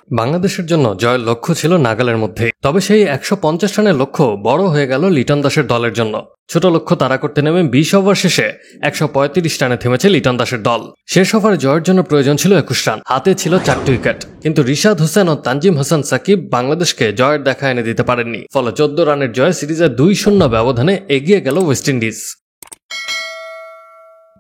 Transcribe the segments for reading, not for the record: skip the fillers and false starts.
বাংলাদেশের জন্য জয়ের লক্ষ্য ছিল নাগালের মধ্যে, তবে সেই 150 রানের লক্ষ্য বড় হয়ে গেল লিটন দাসের দলের জন্য। ছোট লক্ষ্য তাড়া করতে নেমে 20 ওভার শেষে 135 রানে থেমেছে লিটন দাসের দল। শেষ ওভারে জয়ের জন্য প্রয়োজন ছিল 21 রান, হাতে ছিল 4টি উইকেট, কিন্তু রিশাদ হোসেন ও তানজিম হাসান সাকিব বাংলাদেশকে জয়ের দেখা এনে দিতে পারেননি। ফলে 14 রানের জয়ে সিরিজে 2-0 ব্যবধানে এগিয়ে গেল ওয়েস্ট ইন্ডিজ।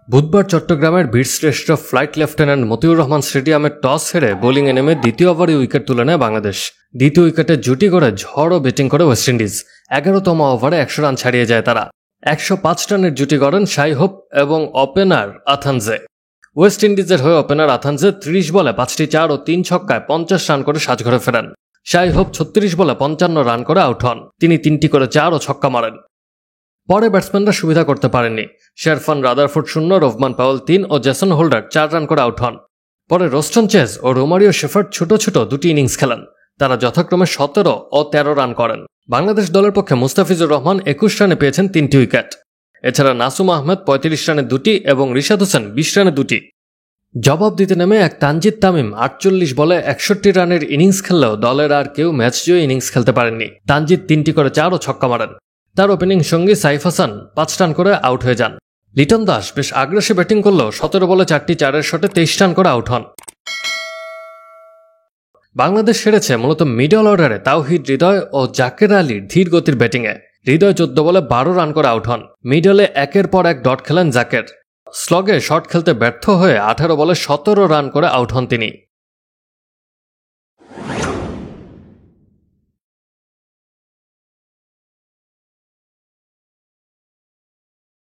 বুধবার চট্টগ্রামের বীরশ্রেষ্ঠ ফ্লাইট লেফটেন্যান্ট মতিউর রহমান স্টেডিয়ামের টস হেরে বোলিংয়ে নেমে দ্বিতীয় ওভারে উইকেট তুলে নেয় বাংলাদেশ। দ্বিতীয় উইকেটে জুটি করে ঝড়ো ব্যাটিং করে ওয়েস্ট ইন্ডিজ। 11তম ওভারে 100 রান ছাড়িয়ে যায় তারা। 105 রানের জুটি গড়েন শাই হোপ এবং ওপেনার আথানজে। ওয়েস্ট ইন্ডিজের হয়ে ওপেনার আথানজে 30 বলে 5টি 4 ও 3 ছক্কায় 50 রান করে সাজঘরে ফেরেন। শাই হোপ 36 বলে 55 রান করে আউট হন। তিনি 3টি করে 4 ও ছক্কা মারেন। পরে ব্যাটসম্যানরা সুবিধা করতে পারেননি। শেরফান রাদারফোর্ড 0, রোভমান পাওয়েল 3 ও জেসন হোল্ডার 4 রান করে আউট হন। পরে রোস্টন চেজ ও রোমারিও শেফার্ড ছোট ছোট 2টি ইনিংস খেলেন। তারা যথাক্রমে 17 ও 13 রান করেন। বাংলাদেশ দলের পক্ষে মুস্তাফিজুর রহমান 21 রানে পেয়েছেন 3টি উইকেট। এছাড়া নাসুম আহমেদ 35 রানে 2টি এবং রিশাদ হোসেন 20 রানে 2টি। জবাব দিতে নেমে এক তানজিদ তামিম 48 বলে 61 রানের ইনিংস খেললেও দলের আর কেউ ম্যাচ জয়ী ইনিংস খেলতে পারেননি। তানজিদ 3টি করে 4 ও ছক্কা মারেন। তার ওপেনিং সঙ্গী সাইফ হাসান 5 রান করে আউট হয়ে যান। লিটন দাস বেশ আগ্রাসী ব্যাটিং করলেও 17 বলে 4টি 4-এর শটে 23 রান করে আউট হন। বাংলাদেশ হেরেছে মূলত মিডল অর্ডারে তাওহিদ হৃদয় ও জাকের আলীর ধীর গতির ব্যাটিংয়ে। হৃদয় 14 বলে 12 রান করে আউট হন। মিডলে একের পর এক ডট খেলেন জাকের। স্লগে শট খেলতে ব্যর্থ হয়ে 18 বলে 17 রান করে আউট হন তিনি।